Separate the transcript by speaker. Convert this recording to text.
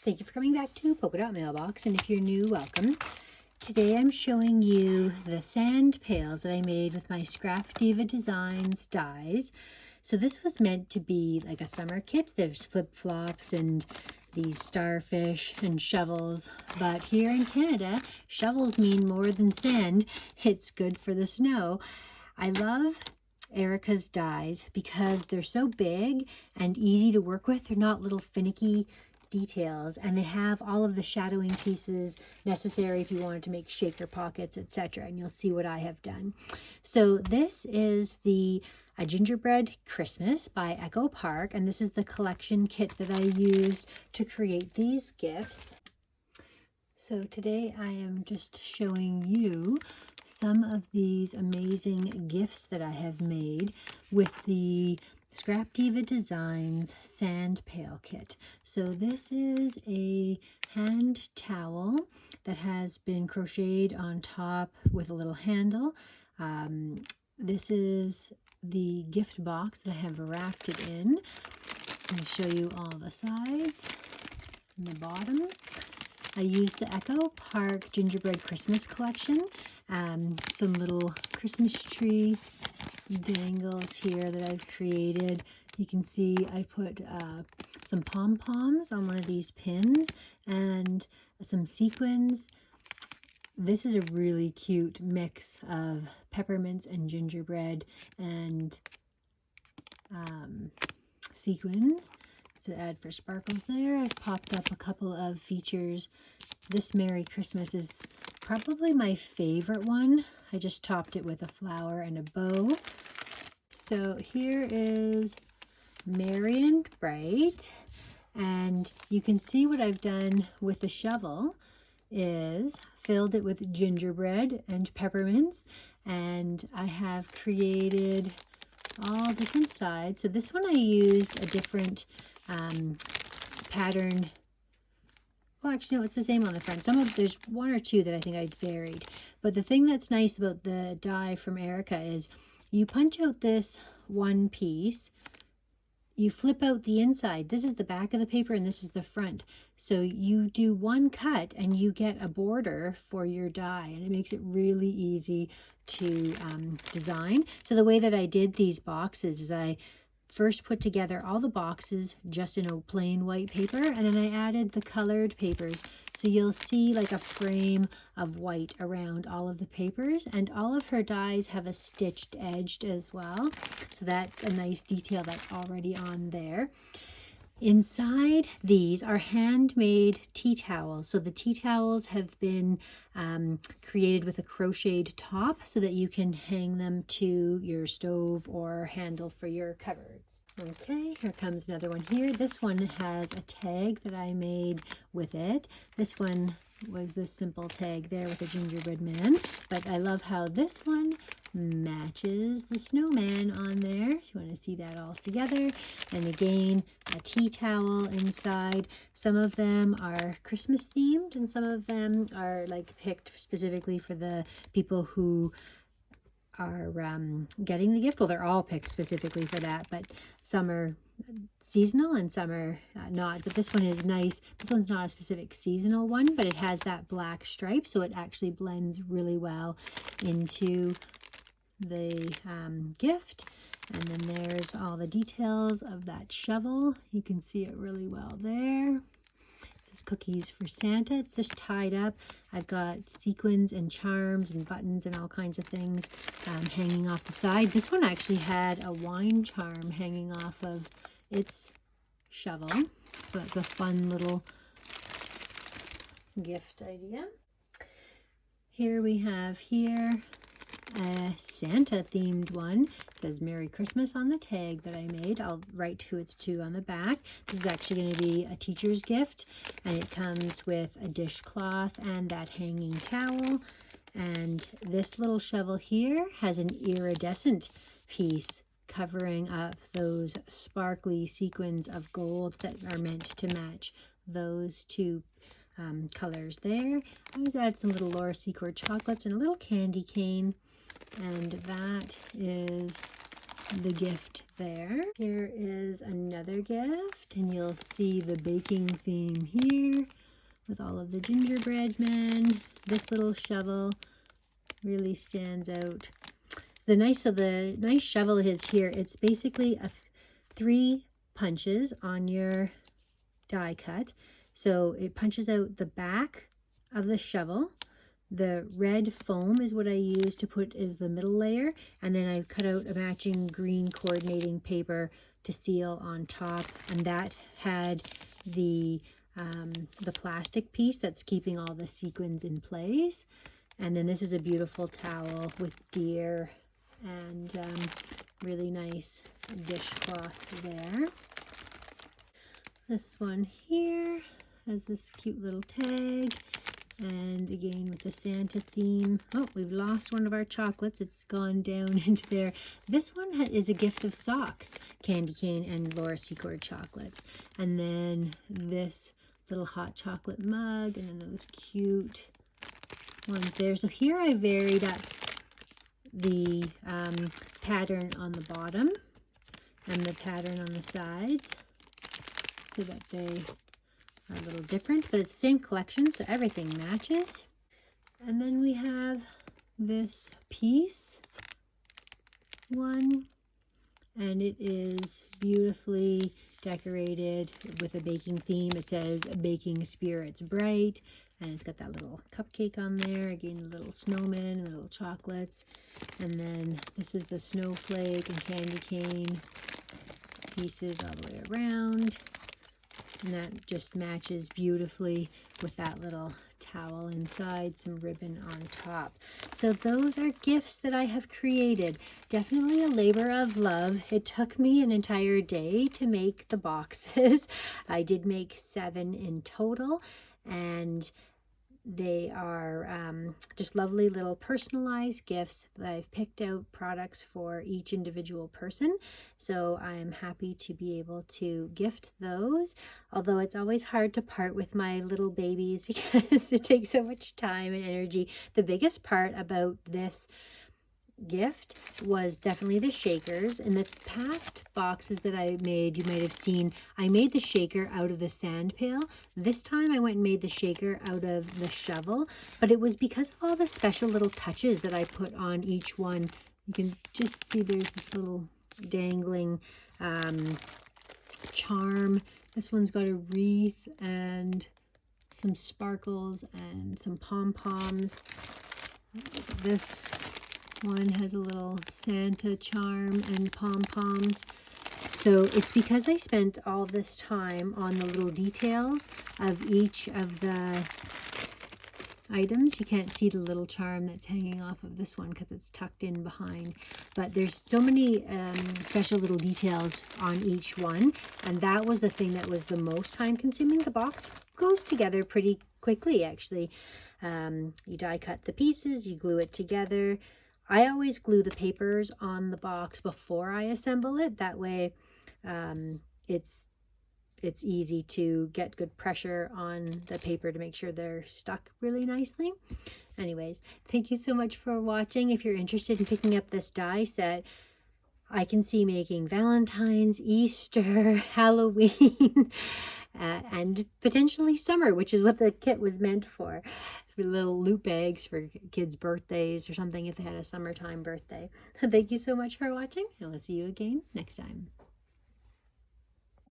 Speaker 1: Thank you for coming back to Polka Dot Mailbox, and if you're new, welcome. Today I'm showing you the sand pails that I made with my ScrapDiva Designs dies. So this was meant to be like a summer kit. There's flip-flops and these starfish and shovels, but here in Canada, shovels mean more than sand. It's good for the snow. I love Erica's dies because they're so big and easy to work with. They're not little finicky details, and they have all of the shadowing pieces necessary if you wanted to make shaker pockets, etc. And you'll see what I have done. So this is the A Gingerbread Christmas by Echo Park, and this is the collection kit that I used to create these gifts. So today I am just showing you some of these amazing gifts that I have made with the ScrapDiva Designs Sand Pail Kit. So this is a hand towel that has been crocheted on top with a little handle. This is the gift box that I have wrapped it in. Let me show you all the sides and the bottom. I used the Echo Park Gingerbread Christmas collection. Some little Christmas tree dangles here that I've created. You can see I put some pom-poms on one of these pins and some sequins. This is a really cute mix of peppermints and gingerbread and sequins to add for sparkles there. I've popped up a couple of features. This Merry Christmas is probably my favorite one. I just topped it with a flower and a bow. So here is Merry and Bright, and you can see what I've done with the shovel is filled it with gingerbread and peppermints, and I have created all different sides. So this one I used a different pattern. Well, actually, no, it's the same on the front. There's one or two that I think I varied. But the thing that's nice about the die from Erica is you punch out this one piece, you flip out the inside. This is the back of the paper and this is the front. So you do one cut and you get a border for your die, and it makes it really easy to design. So the way that I did these boxes is I first put together all the boxes just in a plain white paper, and then I added the colored papers. So you'll see like a frame of white around all of the papers, and all of her dies have a stitched edge as well. So that's a nice detail that's already on there. Inside these are handmade tea towels. So the tea towels have been created with a crocheted top so that you can hang them to your stove or handle for your cupboards. Okay, here comes another one here. This one has a tag that I made with it. This one was this simple tag there with a gingerbread man, but I love how this one matches the snowman on there. So you want to see that all together. And again, a tea towel inside. Some of them are Christmas themed and some of them are like picked specifically for the people who are getting the gift. Well, they're all picked specifically for that, but some are seasonal and some are not. But this one is nice. This one's not a specific seasonal one, but it has that black stripe, so it actually blends really well into the gift. And then there's all the details of that shovel. You can see it really well there. This is Cookies for Santa. It's just tied up. I've got sequins and charms and buttons and all kinds of things hanging off the side. This one actually had a wine charm hanging off of its shovel. So that's a fun little gift idea. Here we have a Santa themed one. It says Merry Christmas on the tag that I made. I'll write who it's to on the back. This is actually going to be a teacher's gift, and it comes with a dishcloth and that hanging towel. And this little shovel here has an iridescent piece covering up those sparkly sequins of gold that are meant to match those two colors there. I always add some little Laura Secord chocolates and a little candy cane. And that is the gift there. Here is another gift, and you'll see the baking theme here with all of the gingerbread men. This little shovel really stands out. The nice shovel is here. It's basically 3 punches on your die cut. So it punches out the back of the shovel. The red foam is what I use to put as the middle layer, and then I cut out a matching green coordinating paper to seal on top, and that had the plastic piece that's keeping all the sequins in place. And then this is a beautiful towel with deer and really nice dishcloth there. This one here has this cute little tag, and again with the Santa theme. Oh, we've lost one of our chocolates. It's gone down into there. This one is a gift of socks, candy cane and Laura Secord chocolates. And then this little hot chocolate mug, and then those cute ones there. So here I varied up the pattern on the bottom and the pattern on the sides so that they are a little different, but it's the same collection, so everything matches. And then we have this piece one, and it is beautifully decorated with a baking theme. It says baking spirits bright, and it's got that little cupcake on there, again the little snowman and the little chocolates. And then this is the snowflake and candy cane pieces all the way around, and that just matches beautifully with that little towel inside, some ribbon on top. So those are gifts that I have created. Definitely a labor of love. It took me an entire day to make the boxes. I did make 7 in total, and they are just lovely little personalized gifts that I've picked out products for each individual person. So I'm happy to be able to gift those, although it's always hard to part with my little babies because it takes so much time and energy. The biggest part about this gift was definitely the shakers. In the past boxes that I made, you might have seen I made the shaker out of the sand pail. This time I went and made the shaker out of the shovel, but it was because of all the special little touches that I put on each one. You can just see there's this little dangling charm. This one's got a wreath and some sparkles and some pom-poms. This one has a little Santa charm and pom-poms. So it's because I spent all this time on the little details of each of the items. You can't see the little charm that's hanging off of this one because it's tucked in behind, but there's so many special little details on each one, and that was the thing that was the most time consuming. The box goes together pretty quickly, actually. You die cut the pieces, you glue it together. I always glue the papers on the box before I assemble it. That way it's easy to get good pressure on the paper to make sure they're stuck really nicely. Anyways, thank you so much for watching. If you're interested in picking up this die set, I can see making Valentine's, Easter, Halloween, and potentially summer, which is what the kit was meant for little loot bags for kids' birthdays or something if they had a summertime birthday. Thank you so much for watching, and we'll see you again next time.